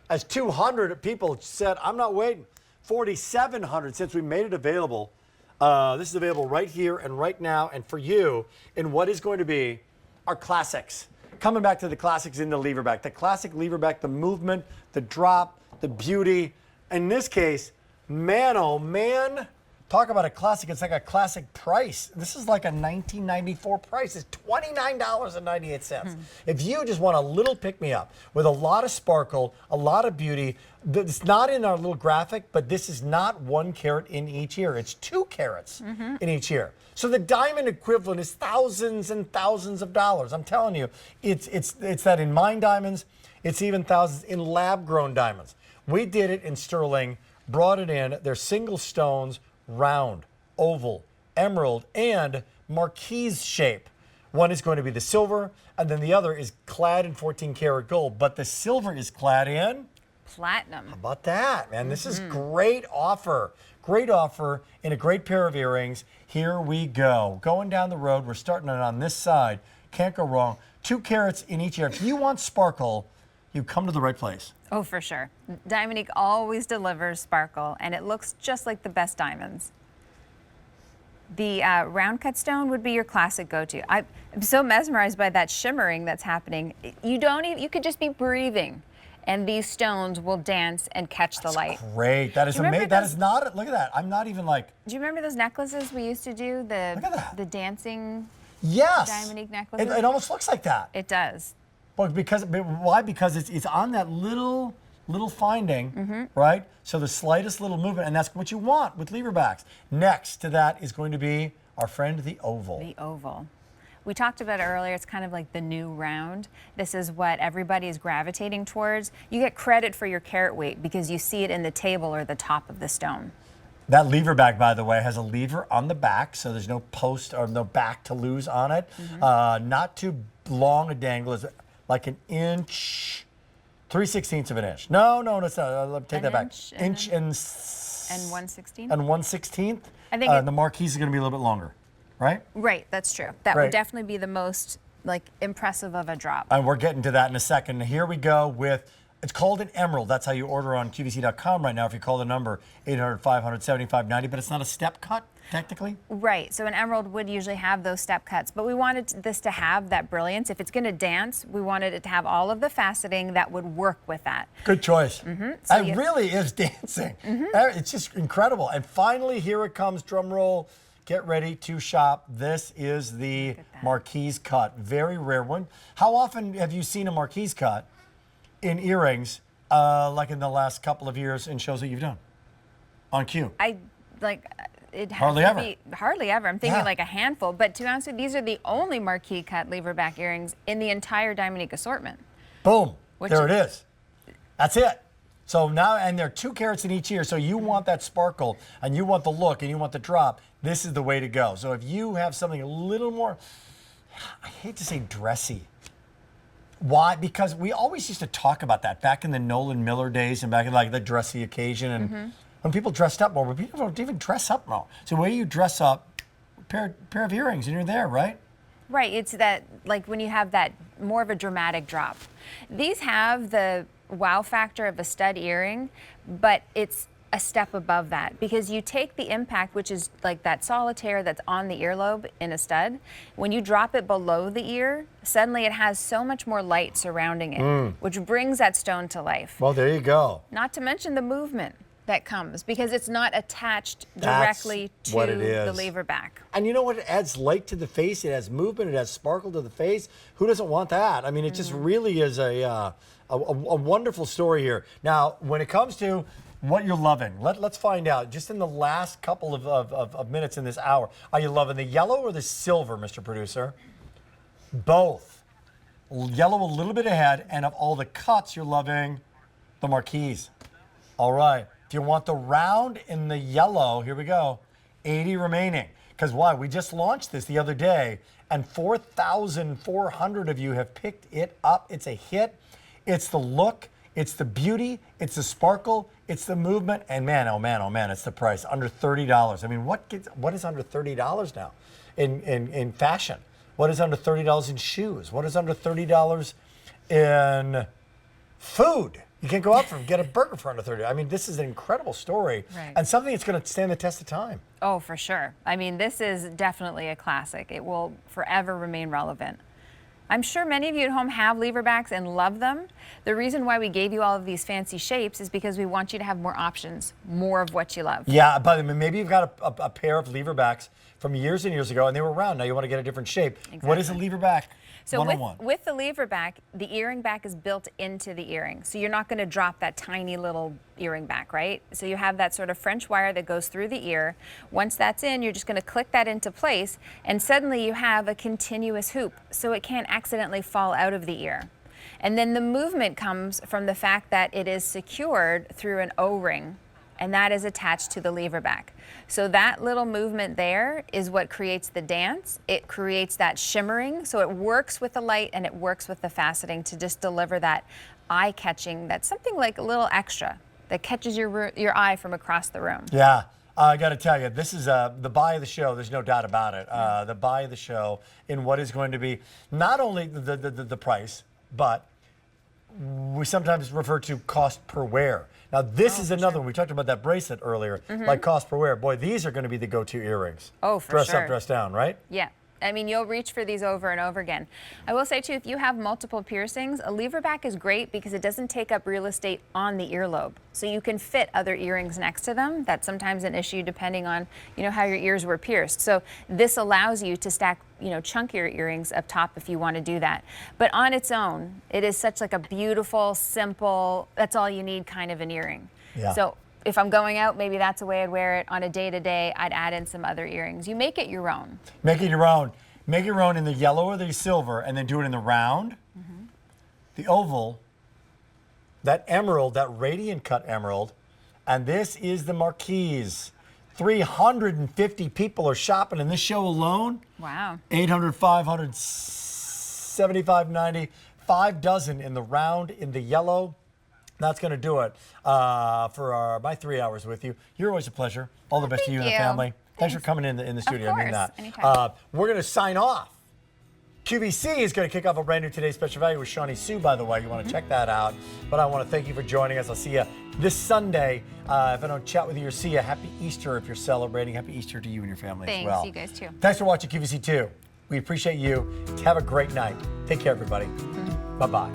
as 200 people said, I'm not waiting. 4,700 since we made it available. This is available right here and right now and for you in what is going to be our classics. Coming back to the classics in the Leverback. The classic Leverback, the movement, the drop, the beauty. In this case, man, oh man, talk about a classic. It's like a classic price. This is like a 1994 price. It's $29.98. If you just want a little pick-me-up with a lot of sparkle, a lot of beauty, it's not in our little graphic, but this is not 1 carat in each ear. It's 2 carats in each ear. So the diamond equivalent is thousands and thousands of dollars. I'm telling you, it's that in mine diamonds, it's even thousands in lab-grown diamonds. We did it in sterling, brought it in. They're single stones, round, oval, emerald, and marquise shape. One is going to be the silver, and then the other is clad in 14 karat gold. But the silver is clad in platinum. How about that, man? This is great offer. Great offer in a great pair of earrings. Here we go. Going down the road, we're starting it on this side. Can't go wrong. 2 carats in each ear. If you want sparkle, you come to the right place. Oh, for sure. Diamonique always delivers sparkle, and it looks just like the best diamonds. The round cut stone would be your classic go-to. I'm so mesmerized by that shimmering that's happening. You could just be breathing, and these stones will dance and catch the light. Great. That is amazing. That is not, look at that. I'm not even like. Do you remember those necklaces we used to do? Look at that. The dancing Yes. Diamonique necklaces? It almost looks like that. It does. Well, why? Because it's on that little finding, right? So the slightest little movement, and that's what you want with Leverbacks. Next to that is going to be our friend, the oval. The oval. We talked about it earlier. It's kind of like the new round. This is what everybody is gravitating towards. You get credit for your carat weight because you see it in the table or the top of the stone. That leverback, by the way, has a lever on the back, so there's no post or no back to lose on it. Not too long a dangle. Is like an inch, 3/16 of an inch. No, it's not. Let me take that back. Inch and 1/16. And 1/16. I think the marquise is going to be a little bit longer, right? Right, that's true. That would definitely be the most impressive of a drop. And we're getting to that in a second. Here we go with. It's called an emerald. That's how you order on QVC.com right now if you call the number 800-500-7590, but it's not a step cut, technically? Right. So an emerald would usually have those step cuts, but we wanted this to have that brilliance. If it's going to dance, we wanted it to have all of the faceting that would work with that. Good choice. So it really is dancing. It's just incredible. And finally, here it comes, drum roll. Get ready to shop. This is the marquise cut. Very rare one. How often have you seen a marquise cut in earrings, like in the last couple of years in shows that you've done on Q? It hardly ever. Hardly ever. I'm thinking like a handful. But to be honest with you, these are the only marquise cut leverback earrings in the entire Diamonique assortment. Boom. There it is. That's it. So now, and they're 2 carats in each ear. So you want that sparkle, and you want the look, and you want the drop. This is the way to go. So if you have something a little more, I hate to say dressy. Why? Because we always used to talk about that back in the Nolan Miller days and back in like the dressy occasion and when people dressed up more, but people don't even dress up more. So the way you dress up, pair of earrings and you're there, right? Right. It's that when you have that more of a dramatic drop. These have the wow factor of a stud earring, but it's a step above that because you take the impact, which is like that solitaire that's on the earlobe in a stud. When you drop it below the ear, suddenly it has so much more light surrounding it, which brings that stone to life. Well, there you go. Not to mention the movement that comes because it's not attached directly to the leverback. And you know what? It adds light to the face. It has movement. It has sparkle to the face. Who doesn't want that? I mean, it just really is a wonderful story here. Now, when it comes to what you're loving, let's find out. Just in the last couple of minutes in this hour, are you loving the yellow or the silver, Mr. Producer? Both. Yellow a little bit ahead, and of all the cuts, you're loving the marquise. All right. If you want the round in the yellow, here we go. 80 remaining. Because why? We just launched this the other day, and 4,400 of you have picked it up. It's a hit. It's the look. It's the beauty. It's the sparkle. It's the movement. And man, oh man, it's the price. Under $30. I mean, what is under $30 now in fashion? What is under $30 in shoes? What is under $30 in food? You can't go out and get a burger for under 30. I mean, this is an incredible story Right. and something that's going to stand the test of time. Oh, for sure. I mean, this is definitely a classic. It will forever remain relevant. I'm sure many of you at home have leverbacks and love them. The reason why we gave you all of these fancy shapes is because we want you to have more options, more of what you love. Yeah, but maybe you've got a pair of leverbacks from years and years ago, and they were round. Now you want to get a different shape. Exactly. What is a leverback? So One-on-one. with the leverback, the earring back is built into the earring. So you're not going to drop that tiny little earring back, right? So you have that sort of French wire that goes through the ear. Once that's in, you're just going to click that into place, and suddenly you have a continuous hoop, so it can't accidentally fall out of the ear. And then the movement comes from the fact that it is secured through an O-ring, and that is attached to the leverback. So that little movement there is what creates the dance. It creates that shimmering, so it works with the light and it works with the faceting to just deliver that eye-catching, that's something like a little extra that catches your eye from across the room. Yeah, I got to tell you, this is the buy of the show. There's no doubt about it. The buy of the show in what is going to be not only the price, but we sometimes refer to cost per wear. Now, this is another one. We talked about that bracelet earlier, like cost per wear. Boy, these are going to be the go-to earrings. Oh, for dress sure. up, dress down, right? Yeah. I mean, you'll reach for these over and over again. I will say, too, if you have multiple piercings, a leverback is great because it doesn't take up real estate on the earlobe. So you can fit other earrings next to them. That's sometimes an issue depending on, how your ears were pierced. So this allows you to stack, chunkier earrings up top if you want to do that. But on its own, it is such like a beautiful, simple, that's all you need kind of an earring. Yeah. So if I'm going out, maybe that's a way I'd wear it. On a day-to-day, I'd add in some other earrings. You make it your own. Make it your own. Make it your own in the yellow or the silver, and then do it in the round, the oval, that emerald, that radiant cut emerald, and this is the marquise. 350 people are shopping in this show alone. Wow. 800, 500, 75, 90, 5 dozen in the round, in the yellow. That's going to do it for my 3 hours with you. You're always a pleasure. All the best to you and the Thank you. family. Thanks for coming in the studio. I mean course. that. Anytime. We're going to sign off. QVC is going to kick off a brand new Today's Special Value with Shawnee Sue, by the way. You want to check that out. But I want to thank you for joining us. I'll see you this Sunday. If I don't chat with you or see you, happy Easter if you're celebrating. Happy Easter to you and your family as well. Thanks, you guys too. Thanks for watching QVC 2. We appreciate you. Have a great night. Take care, everybody. Bye-bye.